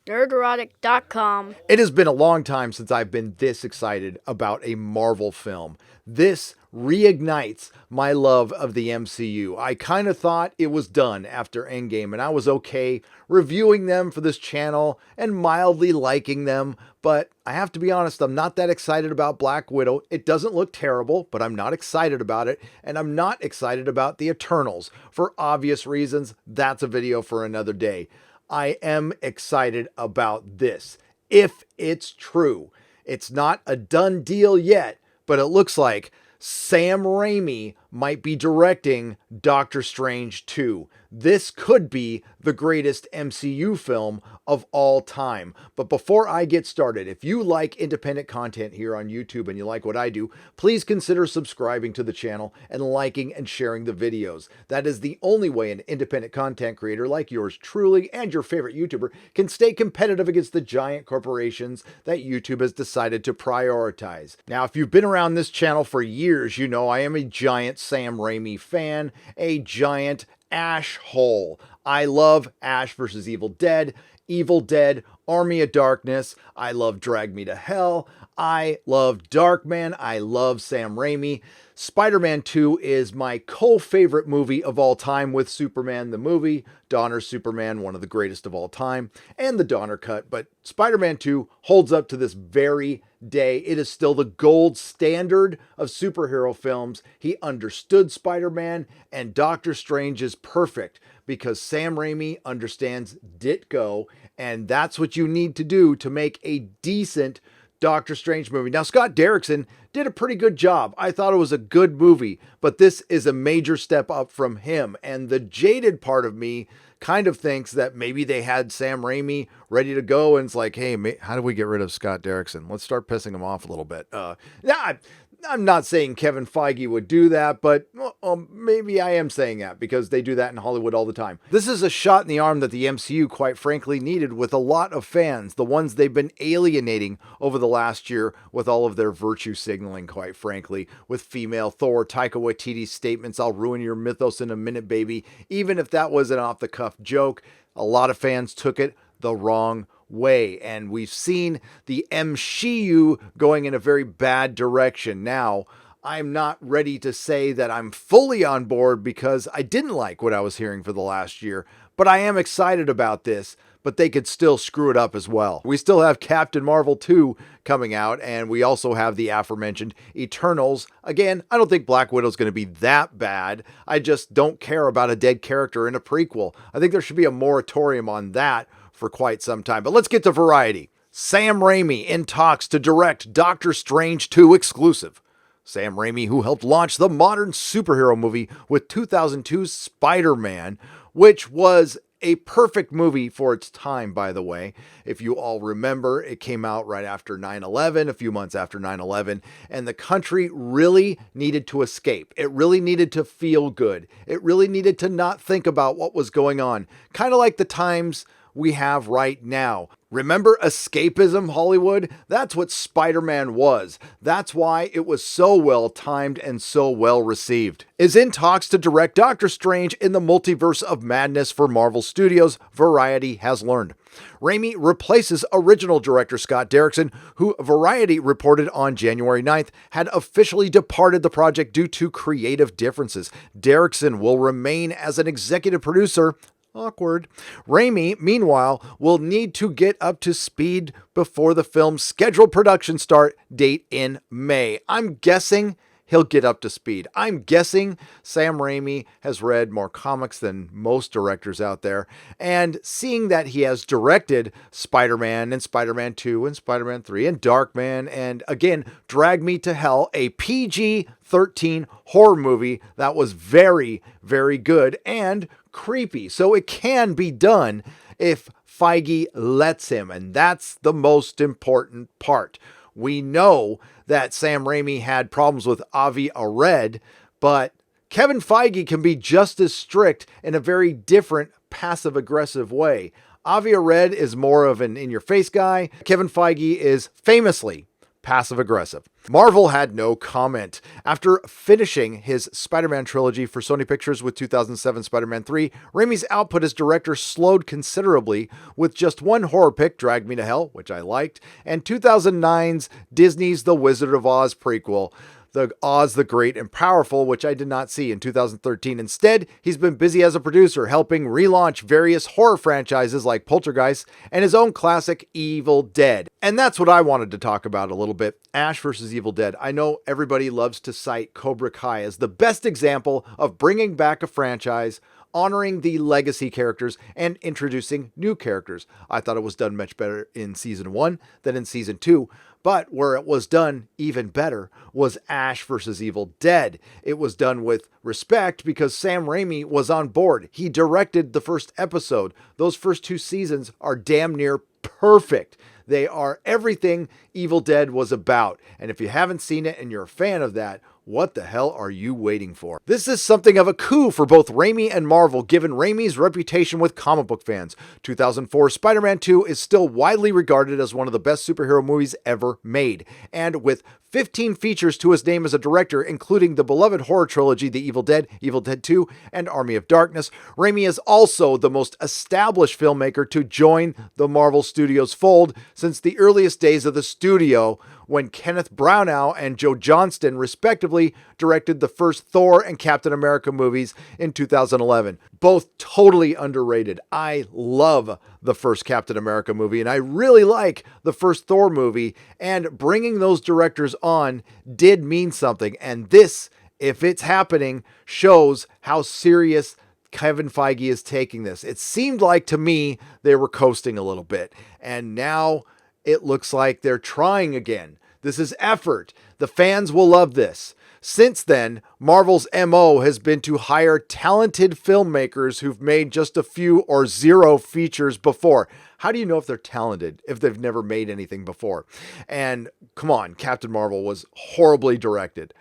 Nerderotic.com. It has been a long time since I've been this excited about a Marvel film. This reignites my love of the MCU. I kind of thought it was done after Endgame, and I was okay reviewing them for this channel and mildly liking them, but I have to be honest, I'm not that excited about Black Widow. It doesn't look terrible, but I'm not excited about it, and I'm not excited about the Eternals. For obvious reasons, that's a video for another day. I am excited about this. If it's true, it's not a done deal yet, but it looks like Sam Raimi might be directing Doctor Strange 2. This could be the greatest MCU film of all time. But before I get started, if you like independent content here on YouTube and you like what I do, please consider subscribing to the channel and liking and sharing the videos. That is the only way an independent content creator like yours truly and your favorite YouTuber can stay competitive against the giant corporations that YouTube has decided to prioritize. Now, if you've been around this channel for years, you know I am a giant Sam Raimi fan, a giant Ash hole. I love Ash vs. Evil Dead, Army of Darkness. I love Drag Me to Hell. I love Darkman. I love Sam Raimi. Spider-Man 2 is my co-favorite movie of all time with Superman the movie, Donner's Superman, one of the greatest of all time, and the Donner cut. But Spider-Man 2 holds up to this very day. It is still the gold standard of superhero films. He understood Spider-Man, and Doctor Strange is perfect because Sam Raimi understands Ditko, and that's what you need to do to make a decent Doctor Strange movie. Now, Scott Derrickson did a pretty good job. I thought it was a good movie, but this is a major step up from him. And the jaded part of me kind of thinks that maybe they had Sam Raimi ready to go, and it's like, hey, how do we get rid of Scott Derrickson? Let's start pissing him off a little bit. I'm not saying Kevin Feige would do that, but maybe I am saying that because they do that in Hollywood all the time. This is a shot in the arm that the MCU, quite frankly, needed with a lot of fans, the ones they've been alienating over the last year with all of their virtue signaling, quite frankly, with female Thor, Taika Waititi's statements, I'll ruin your mythos in a minute, baby. Even if that was an off-the-cuff joke, a lot of fans took it the wrong way, and we've seen the MCU going in a very bad direction. Now, I'm not ready to say that I'm fully on board because I didn't like what I was hearing for the last year, but I am excited about this, but they could still screw it up as well. We still have Captain Marvel 2 coming out, and we also have the aforementioned Eternals. Again, I don't think Black Widow's going to be that bad. I just don't care about a dead character in a prequel. I think there should be a moratorium on that for quite some time. But let's get to Variety. Sam Raimi in talks to direct Doctor Strange 2 exclusive. Sam Raimi, who helped launch the modern superhero movie with 2002's Spider-Man, which was a perfect movie for its time, by the way. If you all remember, it came out right after 9/11, a few months after 9/11, and the country really needed to escape. It really needed to feel good. It really needed to not think about what was going on. Kind of like the times we have right now. Remember escapism, Hollywood? That's what Spider-Man was. That's why it was so well timed and so well received. Is in talks to direct Doctor Strange in the Multiverse of Madness for Marvel Studios, Variety has learned. Raimi replaces original director Scott Derrickson, who Variety reported on January 9th had officially departed the project due to creative differences. Derrickson will remain as an executive producer. Awkward. Raimi, meanwhile, will need to get up to speed before the film's scheduled production start date in May. I'm guessing he'll get up to speed. I'm guessing Sam Raimi has read more comics than most directors out there, and seeing that he has directed Spider-Man and Spider-Man 2 and Spider-Man 3 and Darkman, and again, Drag Me to Hell, a PG-13 horror movie that was very, very good and creepy. So it can be done if Feige lets him, and that's the most important part. We know that Sam Raimi had problems with Avi Arad, but Kevin Feige can be just as strict in a very different passive-aggressive way. Avi Arad is more of an in-your-face guy. Kevin Feige is famously passive-aggressive. Marvel had no comment. After finishing his Spider-Man trilogy for Sony Pictures with 2007 Spider-Man 3, Raimi's output as director slowed considerably, with just one horror pick, Drag Me to Hell, which I liked, and 2009's Disney's The Wizard of Oz prequel, The Oz the Great and Powerful, which I did not see in 2013. Instead, he's been busy as a producer, helping relaunch various horror franchises like Poltergeist and his own classic Evil Dead. And that's what I wanted to talk about a little bit. Ash vs. Evil Dead. I know everybody loves to cite Cobra Kai as the best example of bringing back a franchise, honoring the legacy characters, and introducing new characters. I thought it was done much better in season 1 than in season 2. But where it was done even better was Ash vs. Evil Dead. It was done with respect because Sam Raimi was on board. He directed the first episode. Those first 2 seasons are damn near perfect. They are everything Evil Dead was about. And if you haven't seen it and you're a fan of that, what the hell are you waiting for? This is something of a coup for both Raimi and Marvel, given Raimi's reputation with comic book fans. 2004 Spider-Man 2 is still widely regarded as one of the best superhero movies ever made. And with 15 features to his name as a director, including the beloved horror trilogy The Evil Dead, Evil Dead 2, and Army of Darkness, Raimi is also the most established filmmaker to join the Marvel Studios fold since the earliest days of the studio, when Kenneth Branagh and Joe Johnston respectively directed the first Thor and Captain America movies in 2011. Both totally underrated. I love the first Captain America movie, and I really like the first Thor movie, and bringing those directors on did mean something. And this, if it's happening, shows how serious Kevin Feige is taking this. It seemed like to me they were coasting a little bit, and now it looks like they're trying again. This is effort. The fans will love this. Since then, Marvel's MO has been to hire talented filmmakers who've made just a few or zero features before. How do you know if they're talented if they've never made anything before? And come on, Captain Marvel was horribly directed.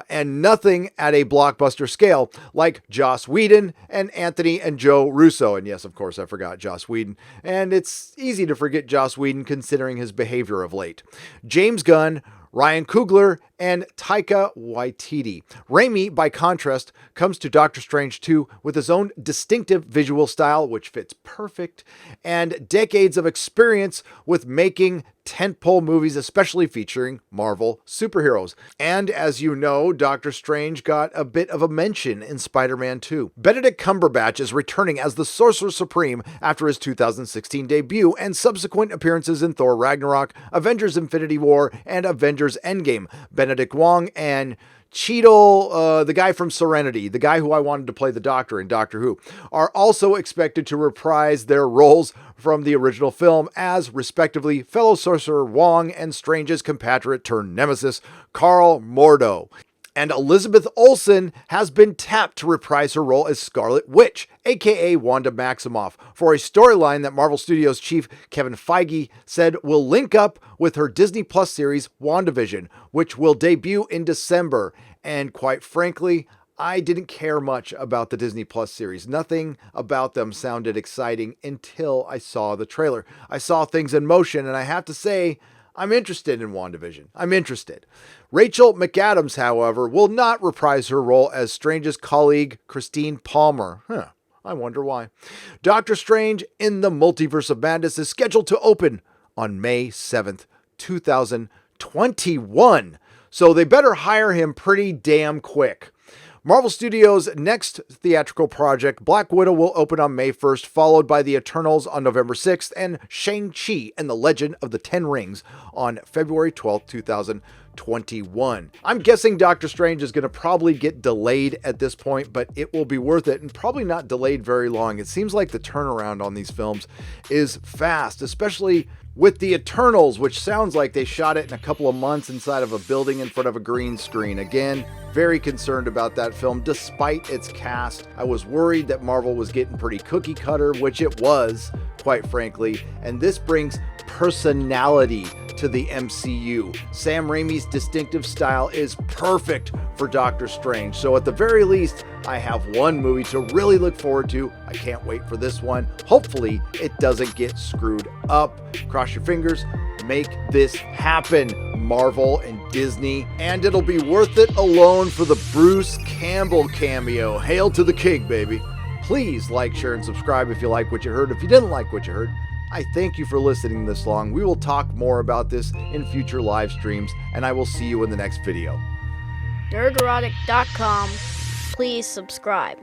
And nothing at a blockbuster scale like Joss Whedon and Anthony and Joe Russo. And yes, of course, I forgot Joss Whedon. And it's easy to forget Joss Whedon considering his behavior of late. James Gunn, Ryan Coogler, and Taika Waititi. Raimi, by contrast, comes to Doctor Strange 2 with his own distinctive visual style, which fits perfect, and decades of experience with making tentpole movies, especially featuring Marvel superheroes. And as you know, Doctor Strange got a bit of a mention in Spider-Man 2. Benedict Cumberbatch is returning as the Sorcerer Supreme after his 2016 debut and subsequent appearances in Thor Ragnarok, Avengers Infinity War, and Avengers Endgame. Benedict Wong and Cheadle, the guy from Serenity, the guy who I wanted to play the Doctor in Doctor Who, are also expected to reprise their roles from the original film as, respectively, fellow Sorcerer Wong and Strange's compatriot turned nemesis, Carl Mordo. And Elizabeth Olsen has been tapped to reprise her role as Scarlet Witch, aka Wanda Maximoff, for a storyline that Marvel Studios chief Kevin Feige said will link up with her Disney Plus series WandaVision, which will debut in December. And quite frankly, I didn't care much about the Disney Plus series. Nothing about them sounded exciting until I saw the trailer. I saw things in motion, and I have to say, I'm interested in WandaVision. I'm interested. Rachel McAdams, however, will not reprise her role as Strange's colleague, Christine Palmer. I wonder why. Doctor Strange in the Multiverse of Madness is scheduled to open on May 7th, 2021. So they better hire him pretty damn quick. Marvel Studios' next theatrical project, Black Widow, will open on May 1st, followed by The Eternals on November 6th, and Shang-Chi and the Legend of the Ten Rings on February 12th, 2021. I'm guessing Doctor Strange is going to probably get delayed at this point, but it will be worth it and probably not delayed very long. It seems like the turnaround on these films is fast, especially with The Eternals, which sounds like they shot it in a couple of months inside of a building in front of a green screen. Again, very concerned about that film despite its cast. I was worried that Marvel was getting pretty cookie cutter, which it was, quite frankly, and this brings personality to the MCU. Sam Raimi's distinctive style is perfect for Doctor Strange. So at the very least, I have one movie to really look forward to. I can't wait for this one. Hopefully, it doesn't get screwed up. Cross your fingers. Make this happen. Marvel and Disney, and it'll be worth it alone for the Bruce Campbell cameo. Hail to the king, baby. Please like, share, and subscribe if you like what you heard. If you didn't like what you heard, I thank you for listening this long. We will talk more about this in future live streams, and I will see you in the next video. Nerderotic.com. Please subscribe.